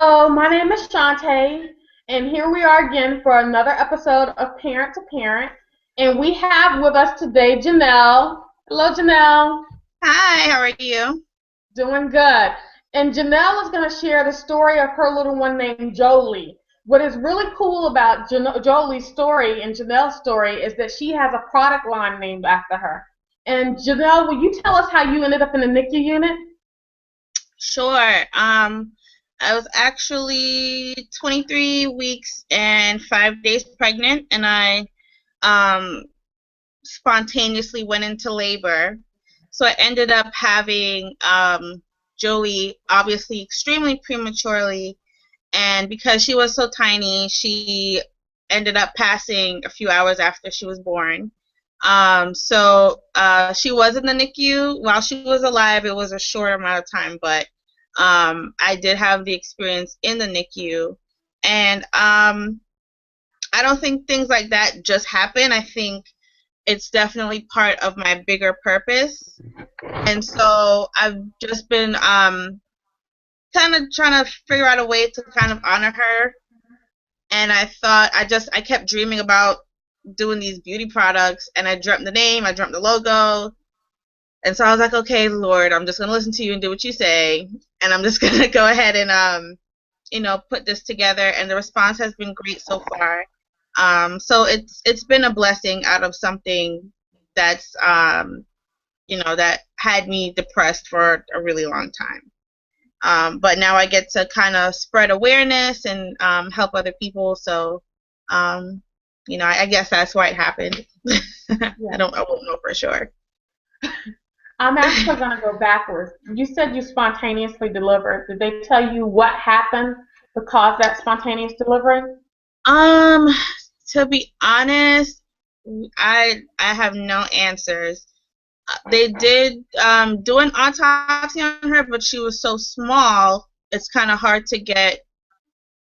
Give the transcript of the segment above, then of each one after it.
Hello, my name is Shantae, and here we are again for another episode of Parent to Parent. And we have with us today Jheanelle. Hello, Jheanelle. Hi, how are you? Doing good. And Jheanelle is going to share the story of her little one named Jolie. What is really cool about Jolie's story and Jheanelle's story is that she has a product line named after her. And Jheanelle, will you tell us how you ended up in the NICU unit? Sure. I was actually 23 weeks and 5 days pregnant, and I um, spontaneously went into labor. So I ended up having Joey, obviously extremely prematurely, and because she was so tiny, she ended up passing a few hours after she was born. She was in the NICU while she was alive. It was a short amount of time, but I did have the experience in the NICU, and I don't think things like that just happen. I think it's definitely part of my bigger purpose, and so I've just been kind of trying to figure out a way to kind of honor her. And I kept dreaming about doing these beauty products, and I dreamt the name, I dreamt the logo, and so I was like, okay, Lord, I'm just gonna listen to you and do what you say, and I'm just gonna go ahead and put this together, and the response has been great so far. So it's been a blessing out of something that's that had me depressed for a really long time. But now I get to kind of spread awareness and help other people. So, I guess that's why it happened. I won't know for sure. I'm actually going to go backwards. You said you spontaneously delivered. Did they tell you what happened to cause that spontaneous delivery? Um, to be honest, I have no answers. They did do an autopsy on her, but she was so small, it's kind of hard to get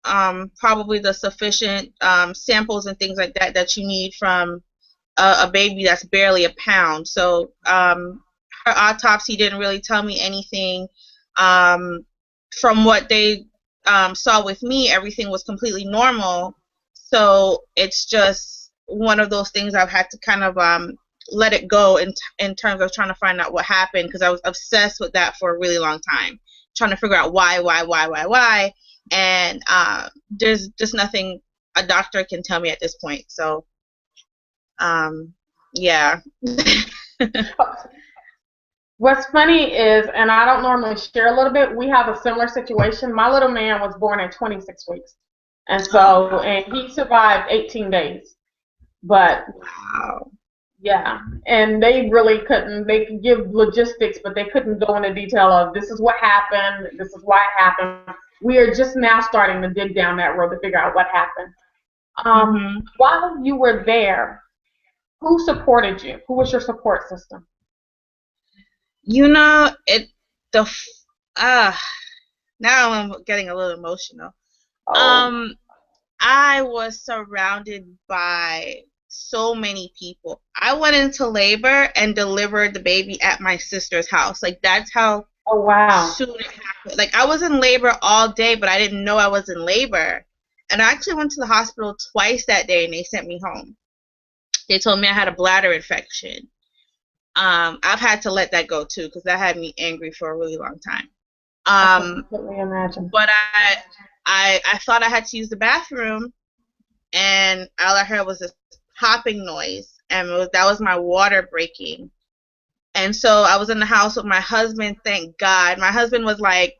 probably the sufficient samples and things like that that you need from a baby that's barely a pound. So her autopsy didn't really tell me anything. Um, from what they saw with me, everything was completely normal. So it's just one of those things I've had to kind of let it go in terms of trying to find out what happened, because I was obsessed with that for a really long time, trying to figure out why, and there's just nothing a doctor can tell me at this point. So yeah. What's funny is, and I don't normally share a little bit, we have a similar situation. My little man was born at 26 weeks. And he survived 18 days. But Wow. yeah, and they really couldn't. They could give logistics, but they couldn't go into detail of this is what happened, this is why it happened. We are just now starting to dig down that road to figure out what happened. hmm While you were there, who supported you? Who was your support system? You know, it the now I'm getting a little emotional. Oh, Um, I was surrounded by so many people. I went into labor and delivered the baby at my sister's house. Like, that's how oh wow. soon it happened. Like, I was in labor all day, but I didn't know I was in labor. And I actually went to the hospital twice that day, and they sent me home. They told me I had a bladder infection. I've had to let that go too, because that had me angry for a really long time. I can Um, completely imagine. but I thought I had to use the bathroom, and all I heard was this popping noise, and that was my water breaking. And so I was in the house with my husband. Thank God, my husband was like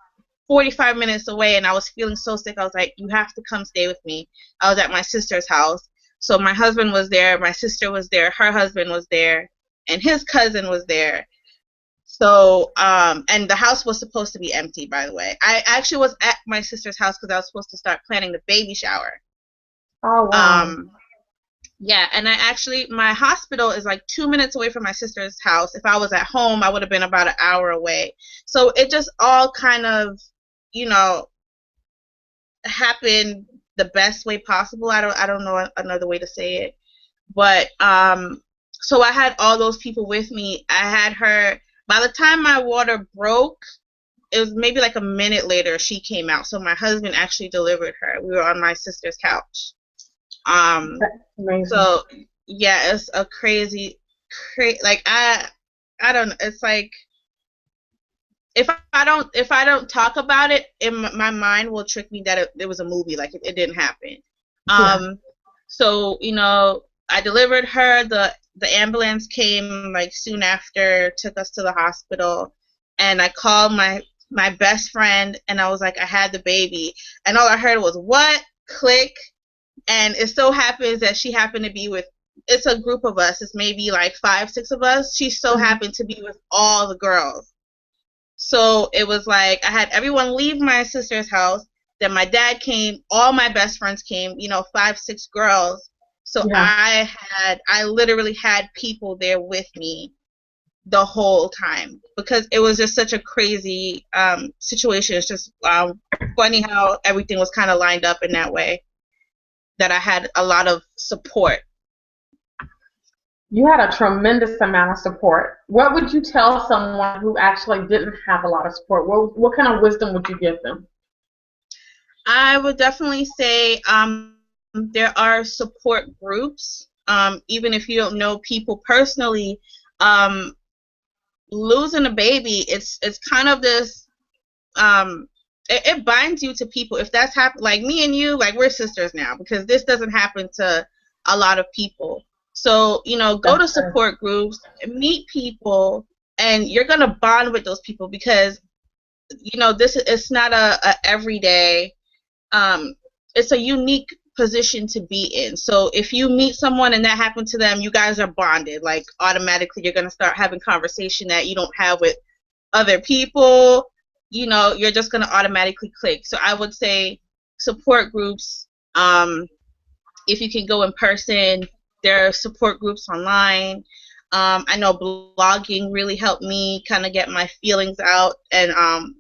45 minutes away, and I was feeling so sick. I was like, "You have to come stay with me." I was at my sister's house, so my husband was there, my sister was there, her husband was there, and his cousin was there. So, and the house was supposed to be empty, by the way. I actually was at my sister's house because I was supposed to start planning the baby shower. Oh wow. Um, yeah, and my hospital is like 2 minutes away from my sister's house. If I was at home, I would have been about an hour away. So it just all kind of, you know, happened the best way possible. I don't know another way to say it. But so I had all those people with me. I had her, by the time my water broke, it was maybe like a minute later she came out. So my husband actually delivered her. We were on my sister's couch. That's amazing. So yeah, it's a like I don't know. It's like if I don't talk about it, my mind will trick me that it was a movie, like it didn't happen. Yeah. Um, so I delivered her. The ambulance came like soon after, took us to the hospital, and I called my best friend, and I was like, I had the baby, and all I heard was what click, and it so happens that she happened to be with. It's a group of us. It's maybe like 5, 6 of us. She so Mhm. happened to be with all the girls. So it was like I had everyone leave my sister's house. Then my dad came, all my best friends came, 5, 6 girls. So Yeah. I literally had people there with me the whole time because it was just such a crazy situation. It's just funny how everything was kind of lined up in that way that I had a lot of support. You had a tremendous amount of support. What would you tell someone who actually didn't have a lot of support? What kind of wisdom would you give them? I would definitely say there are support groups. Even if you don't know people personally, um, losing a baby, it's kind of this. It binds you to people. If that's like me and you, like we're sisters now because this doesn't happen to a lot of people. So go That's to true. support groups, meet people, and you're gonna bond with those people because this it's not a everyday it's a unique position to be in. So if you meet someone and that happened to them, you guys are bonded. Like automatically, you're gonna start having conversation that you don't have with other people. You're just gonna automatically click. So I would say support groups. If you can go in person, there are support groups online. I know blogging really helped me kind of get my feelings out and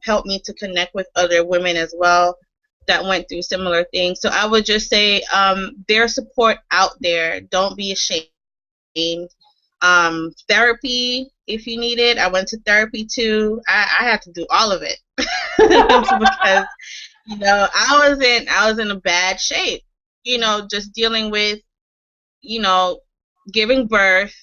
help me to connect with other women as well that went through similar things. So I would just say there's support out there. Don't be ashamed. Therapy, if you need it. I went to therapy too. I had to do all of it because I was in a bad shape. Just dealing with you know giving birth,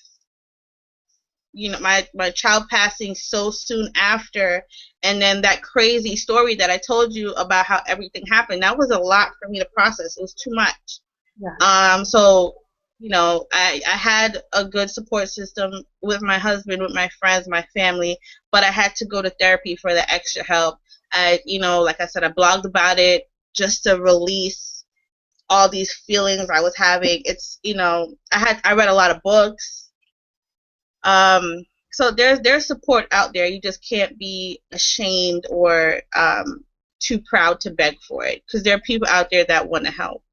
my child passing so soon after, and then that crazy story that I told you about how everything happened. That was a lot for me to process. It was too much. Yeah. So I had a good support system with my husband, with my friends, my family, but I had to go to therapy for the extra help. Like I said, I blogged about it just to release all these feelings I was having. I read a lot of books. So there's support out there. You just can't be ashamed or too proud to beg for it because there are people out there that want to help.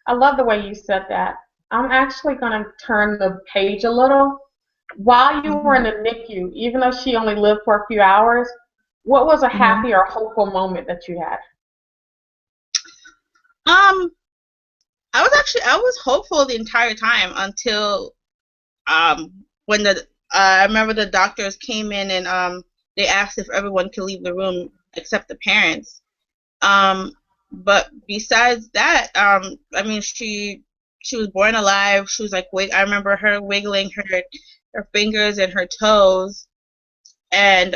I love the way you said that. I'm actually going to turn the page a little. While you were in Hmm. the NICU, even though she only lived for a few hours, what was a Hmm. happy or hopeful moment that you had? Um, I was hopeful the entire time until when I remember the doctors came in and they asked if everyone could leave the room except the parents. Um, but besides that, I mean, she was born alive. She was like, I remember her wiggling her fingers and her toes, and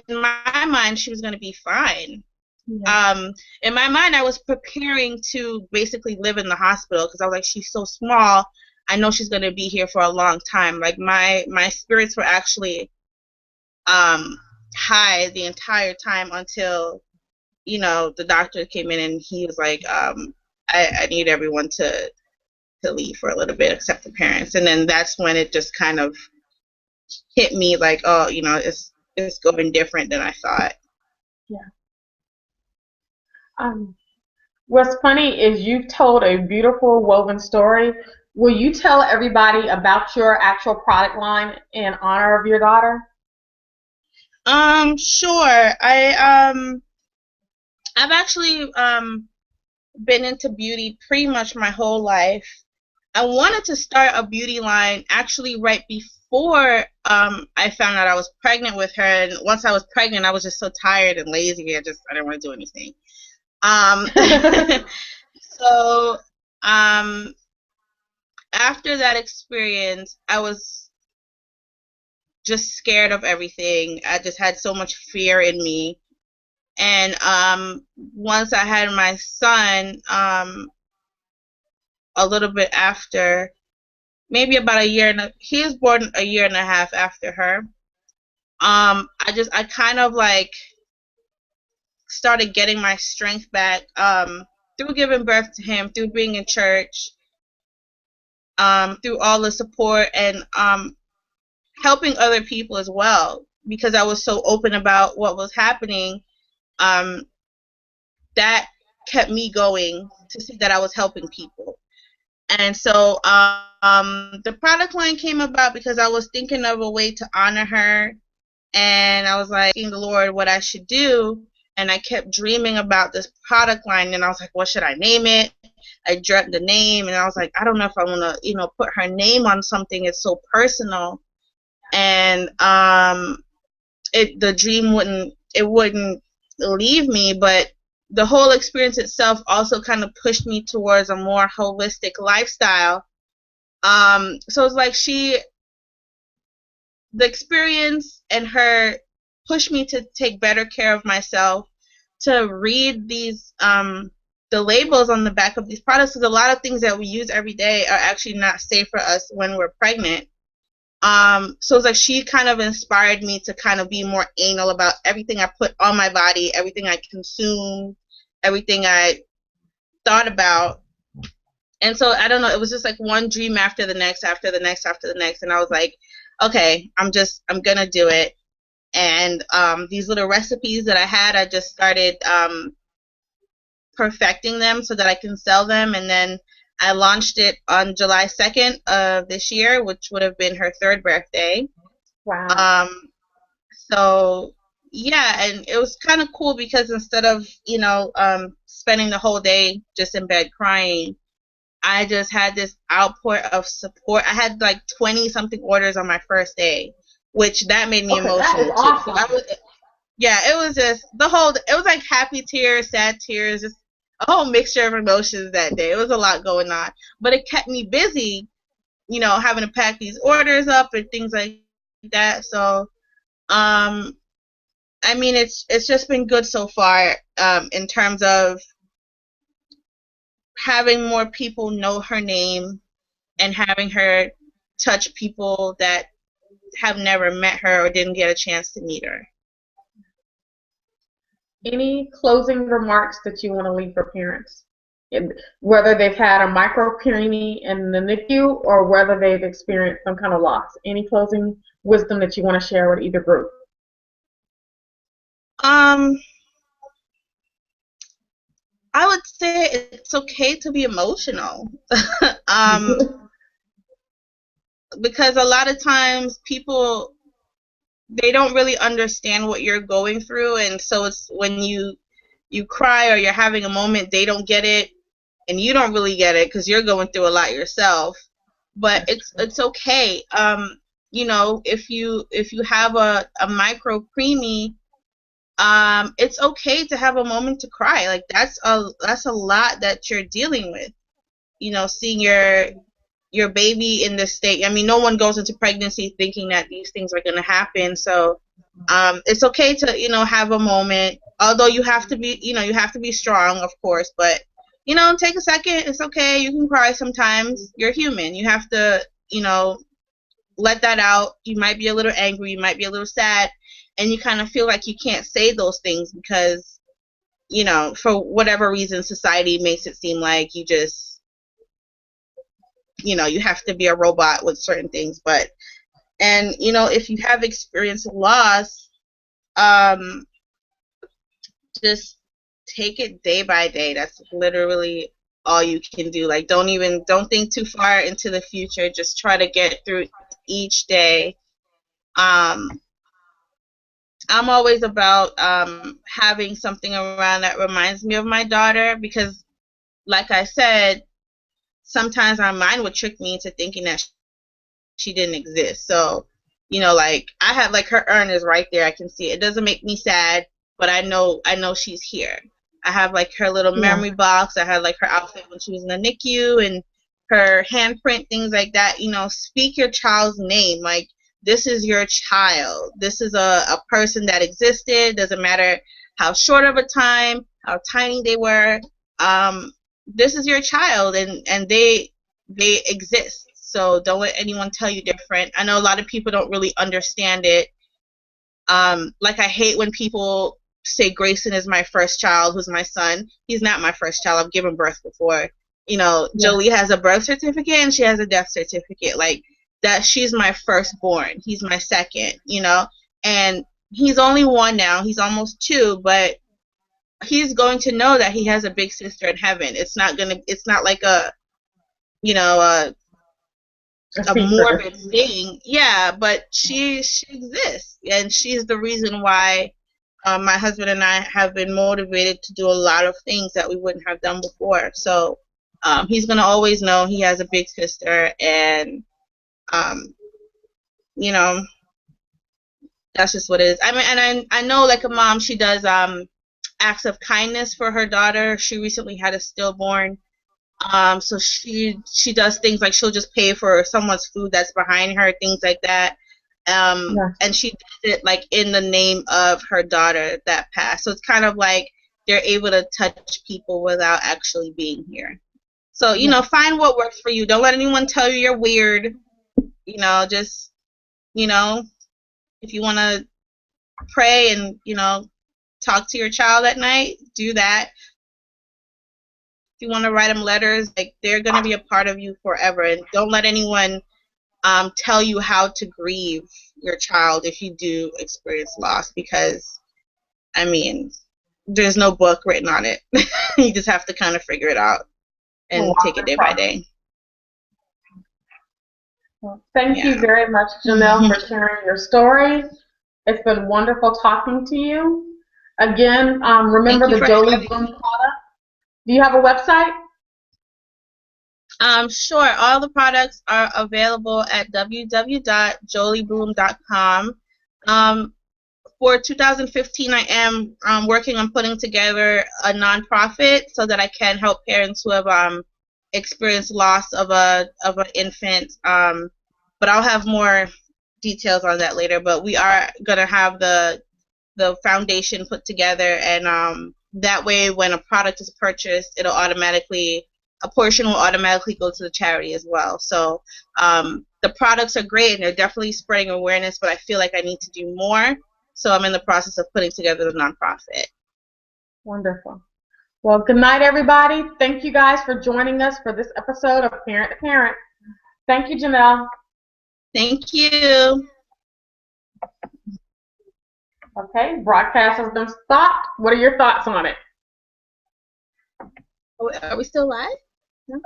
in my mind, she was gonna be fine. Yeah. Um, in my mind, I was preparing to basically live in the hospital because I was like, she's so small. I know she's gonna be here for a long time. Like my spirits were actually um high the entire time until the doctor came in and he was like, I need everyone to leave for a little bit except the parents. And then that's when it just kind of hit me like, oh, it's going different than I thought. Yeah. Um, what's funny is you've told a beautiful woven story. Will you tell everybody about your actual product line in honor of your daughter? Sure. I've actually been into beauty pretty much my whole life. I wanted to start a beauty line actually right before before I found out I was pregnant with her, and once I was pregnant, I was just so tired and lazy. I didn't want to do anything. Um, so um, after that experience, I was just scared of everything. I just had so much fear in me. And once I had my son, a little bit after, maybe about a year he was born a year and a half after her. I kind of like started getting my strength back through giving birth to him, through being in church, through all the support and helping other people as well, because I was so open about what was happening. Um, that kept me going to see that I was helping people. And so the product line came about because I was thinking of a way to honor her, and I was like asking the Lord what I should do, and I kept dreaming about this product line, and I was like, what should I name it? I dreamt the name, and I was like, I don't know if I want to, put her name on something. It's so personal, and the dream wouldn't leave me, but the whole experience itself also kind of pushed me towards a more holistic lifestyle. So it's like the experience and her pushed me to take better care of myself, to read these the labels on the back of these products, because a lot of things that we use every day are actually not safe for us when we're pregnant. So it's like she kind of inspired me to kind of be more anal about everything I put on my body, everything I consume, everything I thought about. And so I don't know, it was just like one dream after the next, after the next, after the next, and I was like, okay, I'm gonna do it. And these little recipes that I just started perfecting them so that I can sell them, and then I launched it on July 2nd of this year, which would have been her third birthday. Wow. So yeah, and it was kind of cool because instead of spending the whole day just in bed crying, I just had this outpour of support. I had like 20 something orders on my first day, which that made me Okay, that is emotional too. awesome. Yeah, it was just it was like happy tears, sad tears, just a whole mixture of emotions that day. It was a lot going on, but it kept me busy, having to pack these orders up and things like that. So, I mean, it's just been good so far, in terms of having more people know her name and having her touch people that have never met her or didn't get a chance to meet her. Any closing remarks that you want to leave for parents? Whether they've had a micro preemie in the NICU or whether they've experienced some kind of loss. Any closing wisdom that you want to share with either group? Um, I would say it's okay to be emotional. um, because a lot of times people, they don't really understand what you're going through, and so it's when you cry or you're having a moment, they don't get it, and you don't really get it because you're going through a lot yourself. But it's okay. If you have a micro preemie, it's okay to have a moment to cry. Like that's a lot that you're dealing with. Seeing your baby in this state. I mean, no one goes into pregnancy thinking that these things are going to happen. So it's okay to have a moment. Although you have to be strong, of course. But take a second. It's okay. You can cry sometimes. You're human. You have to let that out. You might be a little angry. You might be a little sad, and you kind of feel like you can't say those things because for whatever reason society makes it seem like you just you have to be a robot with certain things. But if you have experienced loss, just take it day by day. That's literally all you can do. Like don't think too far into the future. Just try to get through each day. I'm always about having something around that reminds me of my daughter, because like I said, sometimes our mind would trick me into thinking that she didn't exist. So, you know, like I have like her urn is right there. I can see it. It doesn't make me sad, but I know she's here. I have like her little Yeah. memory box. I had like her outfit when she was in the NICU and her handprint, things like that. You know, speak your child's name. Like, this is your child. This is a person that existed. Doesn't matter how short of a time, how tiny they were. This is your child, and they exist. So don't let anyone tell you different. I know a lot of people don't really understand it. Like I hate when people say Grayson is my first child, who's my son. He's not my first child. I've given birth before. You know, Yeah. Jolie has a birth certificate and she has a death certificate. Like that, she's my firstborn. He's my second. You know, and he's only one now. He's almost two, but he's going to know that he has a big sister in heaven. It's not gonna. It's not like a, you know, a secret. morbid thing. Yeah, but she exists, and she's the reason why my husband and I have been motivated to do a lot of things that we wouldn't have done before. So he's gonna always know he has a big sister, and um, you know, that's just what it is. I mean, and I know like a mom, she does acts of kindness for her daughter. She recently had a stillborn. So she does things like she'll just pay for someone's food that's behind her, things like that. Yeah. And she did it like in the name of her daughter that passed. So it's kind of like they're able to touch people without actually being here. So, you know, find what works for you. Don't let anyone tell you you're weird. You know, just, you know, if you want to pray and, you know, talk to your child at night, do that. If you want to write them letters, like they're going to be a part of you forever. And don't let anyone tell you how to grieve your child if you do experience loss, because, I mean, there's no book written on it. You just have to kind of figure it out and take it day by day. Well, thank you very much, Jheanelle, for sharing your story. It's been wonderful talking to you. Again, remember the Jolie Bloom product. Do you have a website? Sure. All the products are available at www.joliebloom.com. For 2015, I am working on putting together a nonprofit so that I can help parents who have experienced loss of an infant. But I'll have more details on that later. But we are gonna have the foundation put together, and that way, when a product is purchased, a portion will automatically go to the charity as well. So the products are great and they're definitely spreading awareness, but I feel like I need to do more. So I'm in the process of putting together the nonprofit. Wonderful. Well, good night, everybody. Thank you guys for joining us for this episode of Parent to Parent. Thank you, Jheanelle. Thank you. Okay, broadcast has been stopped. What are your thoughts on it? Are we still live? No?